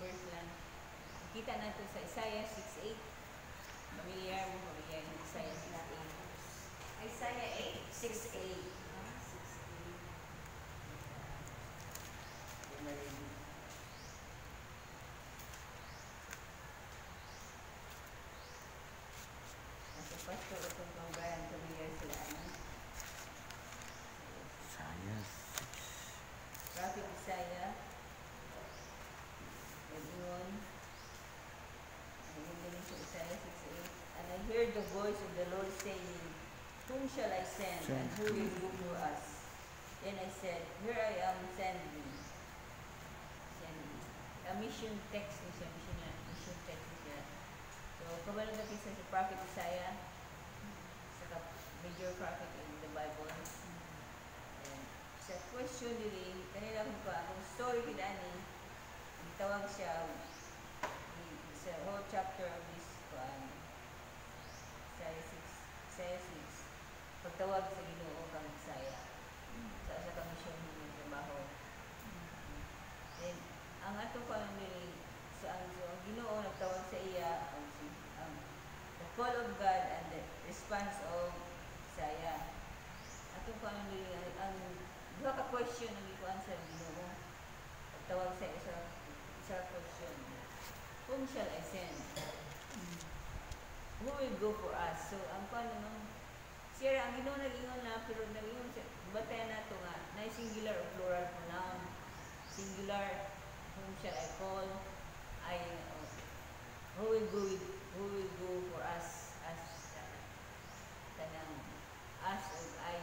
verse lang. Kita nato sa Isaiah 6:8. Familiar mo, familiar yung Isaiah 6:8. Isaiah 8? 6:8. 6:8. Nasa pastor itong pambayan, familiar sila. Isaiah 6. Prophet Isaiah. Nag-ingon. Nag-ingon sa Isaiah 6:8. And I heard the voice of the Lord saying, Whom shall I send, and who will go for us? Then I said, Here I am, send me. Send me. A mission text ni siya, mission text ni siya. So, kabalo na kisa si Prophet Isaiah, sa major prophet in the Bible. And sa question nila, kanila kung story kinani, tawag siya sa whole chapter of this Isaiah 6. Pagtawag sa Ginoo kang Isaiah. Sa kamisyon ng trabaho. Then, ang ato pa nila, ang Ginoo nagtawag sa iya, the call of God and the response of Isaiah. Ato pa nila, ang duha ka question ang ikuan sa Ginoo. Pagtawag sa isa question. Whom shall I send? Who will go for us? So, ang kuan naman, siya ang Ginoo nag-ingon na, pero nag-ingon siya, batayan na ito nga, na singular o plural pronoun. Singular, whom shall I call? Who will go for us? Kanang, us o I.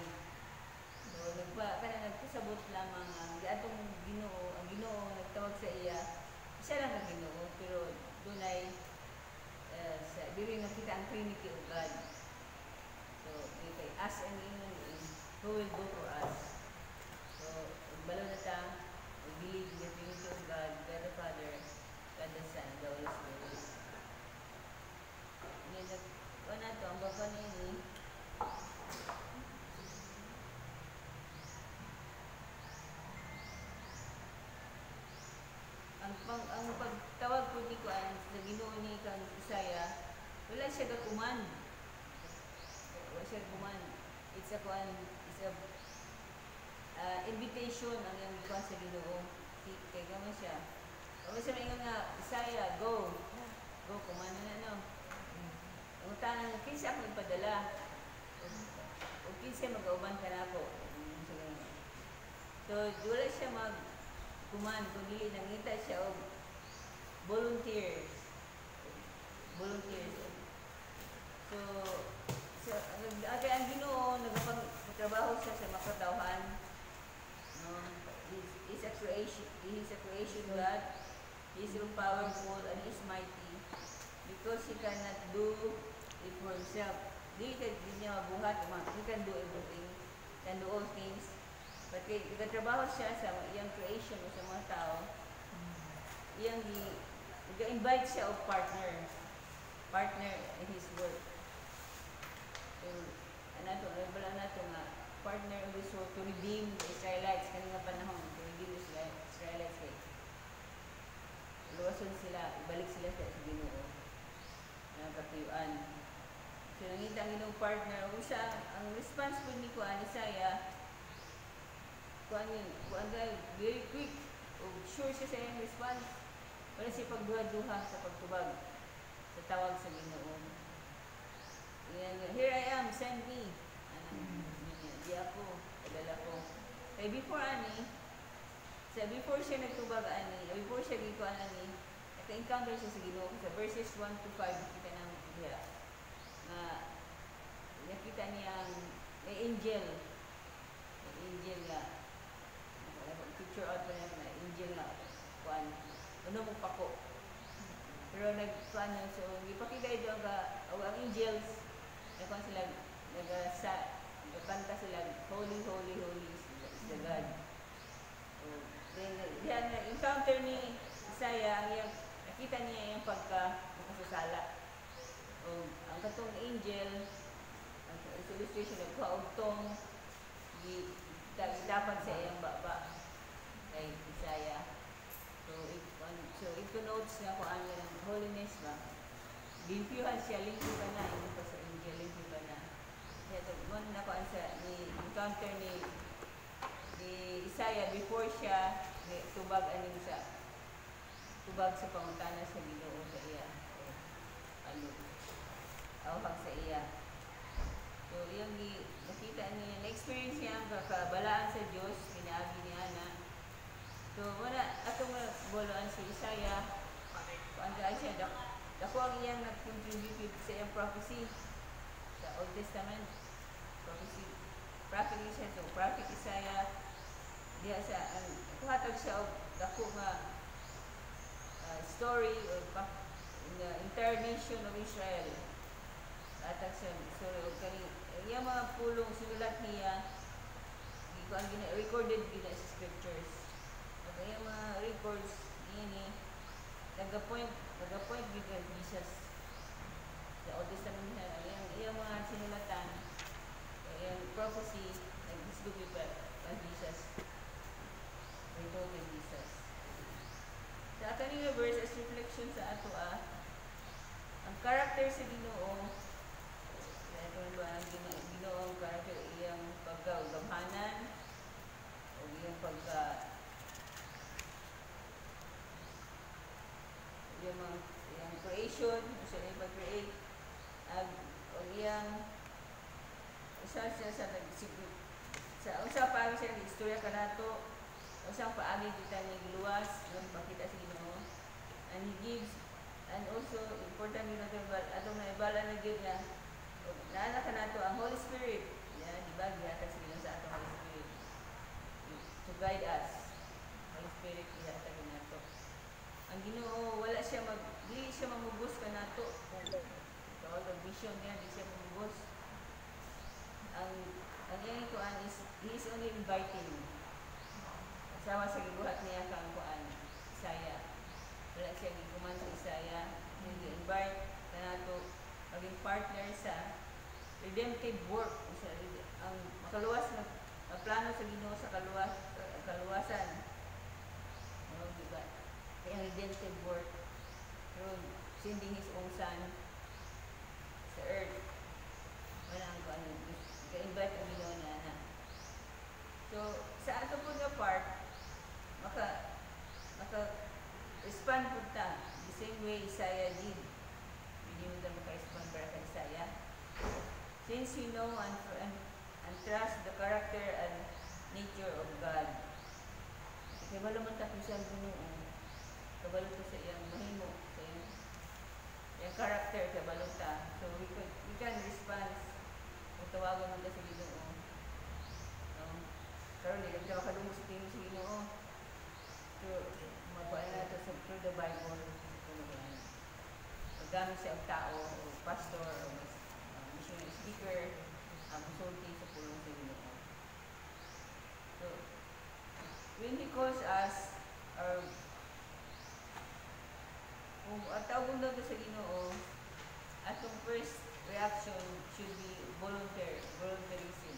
So, nagpasabot lamang ang atong Ginoo, ang Ginoo nagtawag sa iya, siya lang ang Ginoo, pero doon ay, diri nakita ang Trinity of God. So, kay us and who will go for us. So, balo na ta, we believe in the Trinity of God, God the Father, God the Son, the Holy Spirit. Ngayon, na to, ang baba nini, ang pagtawag po ni Kuan sa Ginoo ni kang Isaiah, wala siya gakuman. Wala siya gakuman. It's a invitation ang yung Kuan sa Ginoo. Kaya gano'n siya. Kung siya may nga, Isaiah, go. Go, kumano na, no? Ang tanang, kinsa ako ipadala. O kinsa mag-auban ka na ako. So, wala siya kuman, kung dili nangita siya o volunteers. So ang Ginoo nagpagtrabaho siya sa makatawhan. No? He is a creation God. He is so powerful and He is mighty because He cannot do it for Himself. Di niya mabuhat, He can do everything, can do all things. But nagtrabaho siya sa iyang creation o sa mga tao, nag-invite siya of partner in His work. So, nabala na ito nga, partner in His work to redeem the Israelites kanina panahon, to redeem the Israelites kay luwason sila, ibalik sila sa Ginoo ng katuyuan. So, nangita ang Ginoong partner, ang response po ni Kuan Isaiah, kuan very quick o sure siya sa iyang response. Wala siya pagduha-duha sa pagtubag sa tawag sa Ginoo. Here I am, send me. Di ako, padala ko. Kaya before siya nagtubag before siya gikuan naka-encounter siya sa Ginoo sa verses 1 to 5 kita nang diha. Nakita niya may angel nga picture out pa na angel nga kuan mo pako pero nagkuan yun so ipakita ito ang angels nagkuan sila nagkanta sila holy holy holy is the God. So then diyan na encounter ni Isaiah nakita niya yung pagkasasala o ang katong angel ang illustration nagkuha og tong dapat sa iyang baba kay Isaiah. So ito no notes nga ko ang holiness ba. Limpyuhan siya, limpyo ka na, hindi pa sa India, limpyo ka na. Kaya ito, na ko ang sa encounter ni Isaiah before siya tubag aning sa tubag sa pangutana sa Ginoo sa iya. Ano? Awhag sa iya. So, yung nakita niya, na-experience niya ang kakabalaan sa Diyos, pinaagi niya na. So, wala, atong boloan si Isaiah, paandaan siya, dako ang iyang nag-contribute sa iyang prophecy sa Old Testament. Prophet siya, so Prophet Isaiah, diya sa, kuhatag siya o dako nga story o the entire nation of Israel. Atag siya, story o kani, yung mga pulong sinulat niya, recorded gina sa scriptures. At yung mga records niya nag-point gikan Jesus sa Old Testament na yung mga sinulatan, yung prophecy, nag-discover pa Jesus. Ito kay Jesus. Sa kanina verse as reflection sa ato ang character sa Ginoo, ito ba ang Ginoo ang character, iyang pagkagamhanan o iyang yung creation, so yung pag-create, o iyang usa siya sa usa paagi siya ng istorya kanato, usang paagi kita ni giluwas, makita sa Ginoo, and he gives, and also important yun natin atong naibala na gyud nga naana ka nato ang Holy Spirit, di ba gihatag sa Ginoo sa atong Holy Spirit to guide us. Holy Spirit gihatag nato. Ang Ginoo wala siya dili siya mamubos ka nato kung tawag ang vision niya, di siya mamubos. Ang iyang kuan is he is only inviting. Kasama sa gibuhat niya kang kuan Isaiah. Wala siya gikuman sa Isaiah, hindi invite kanato maging partner sa redemptive work, ang makaluwas na plano sa Ginoo sa kaluwasan. Diba? Kaya redemptive work through sending His own Son sa earth. Wala ang kuan, ka-invite ang Ginoo na. So, sa ato po nga part, maka-respond po ta the same way Isaiah did. Hindi mo na maka-respond para kay Isaiah. Since you know and trust the character and nature of God. Kaya wala man ta sa Ginoo. Kabalo ta sa iyang mahimo, sa iyang character, kabalo ta. So we can respond kung tawagan mo ta sa Ginoo. Karon di ka makadungog sa tingin sa Ginoo. So magkuha na ito through the Bible. Paggamit siya ang tao, o pastor, o missionary speaker, musulti sa pulong sa Ginoo. So, when He calls us, kung tawag daw sa Ginoo, atong first reaction should be voluntarism.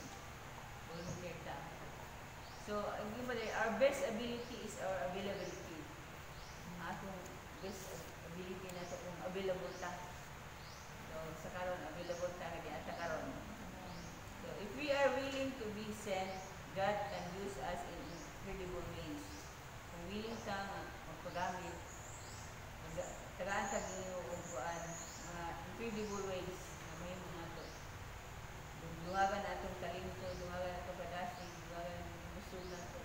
Volunteer ta. So, our best ability is our availability. Atong best ability na ito kung available ta. So, sa karon available ta na diyan sa karon. So, if we are willing to be sent, God can use us in incredible ways. Kung willing ka magpagamit, tagaan sa Ginoo ug kuan mga incredible ways na mahimo nato. Dungagan natong talento, dungagan natong kadasig, dungagan natong gusto nato.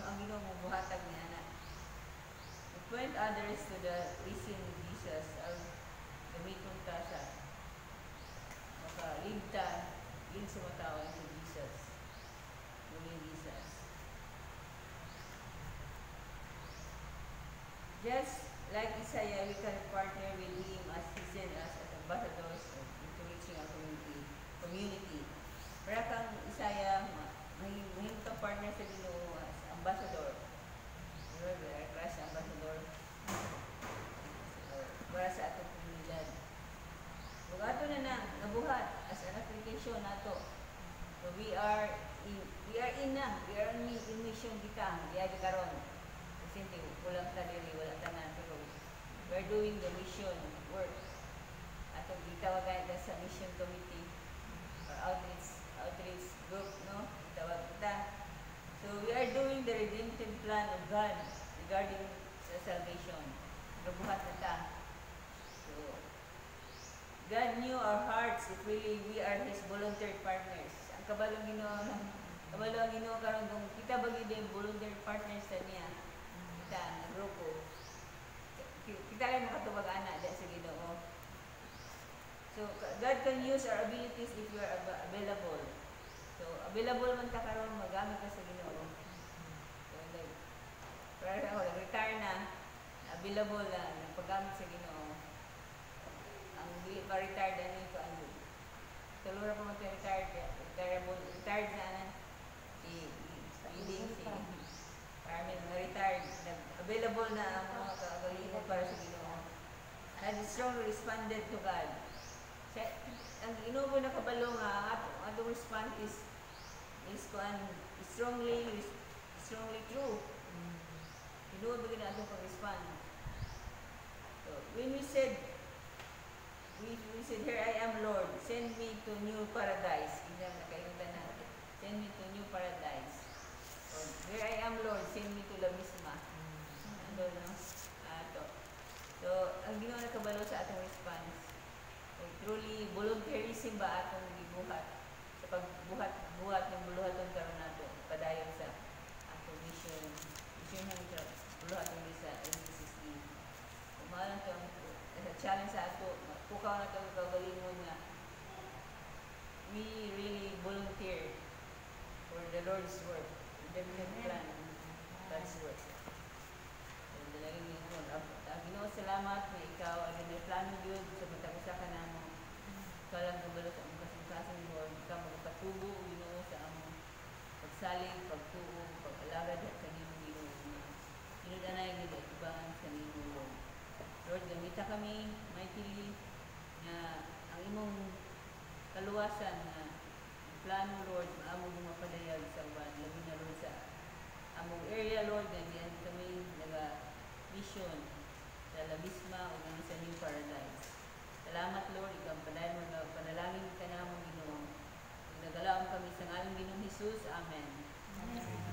Ang Ginoo mo buhatag niya na. To point others to the risen Jesus, gamiton ta sa maka-lead sa mga tao into Jesus. Moving Jesus. Just like Isaiah, we can partner with him as he sent us as ambassadors into reaching our community. Para kang Isaiah, mahing ka partner sa Ginoo as ambassador. Christ ambassador. Para sa atong komunidad. Kung ato na nabuhat as an application nato. So we are in mission kita, diya karon. presente kulang ta diri wala tanan pero we're doing the mission work. Atong gitawagan ta sa mission committee or outreach group, no? Tawag kita. So we are doing the redemptive plan of God regarding sa salvation. Nabuhat na ta. So God knew our hearts if really we are His volunteer partners. Ang kabalong Ginoo karon kung kita ba gid yung volunteer partners sa niya. Kita na grupo. Kita lang makatubag ana sa Ginoo. So God can use our abilities if we are available. So available man ta karon magamit ka sa Ginoo. So para ako retire na available na paggamit sa Ginoo. Ang dili pa retired ani ko ano. Tulura pa mo retired na ana. Si Carmen na retired. Available na ang mga kagalingon para sa Ginoo. And strongly responded to God. Ang Ginoo na kabalo nga atong response is strongly true. Ginoo ba gina atong pag-respond. So when we said here I am Lord, send me to new paradise. Ina nakayutan natin. Send me to new paradise. Or here I am Lord, send me to la misma. Ano no? Ato. So ang Ginoo na kabalo sa atong response. Truly volunteerism ba atong gibuhat sa pagbuhat ng buluhaton karon nato padayon sa atong mission ng buluhaton sa NCCC. Umalang to ang challenge sa ato pukaw na to kagalingon nga we really volunteer for the Lord's work, the plan, God's work. So dalangin ninyo Ginoo salamat na ikaw ay may plano gyud sa matag usa ka namo. Kalang kabalo sa among kasing-kasing Lord, ikaw magpatubo Ginoo sa among pagsalig, pagtuo, pag-alagad kanimo Ginoo. Inudanay gid atubangan sa nimo Lord. Lord, gamita kami mightily na ang imong kaluwasan na plano Lord, maamo mo mapadayag sa uban, labi na Lord sa among area Lord, ganyan kami naga-mission sa Labisma o sa New Paradise. Salamat Lord, ikaw padayon mo panalangin ka namong Ginoo. Nagalaom kami sa ngalan Ginoong Hesus. Amen. Amen.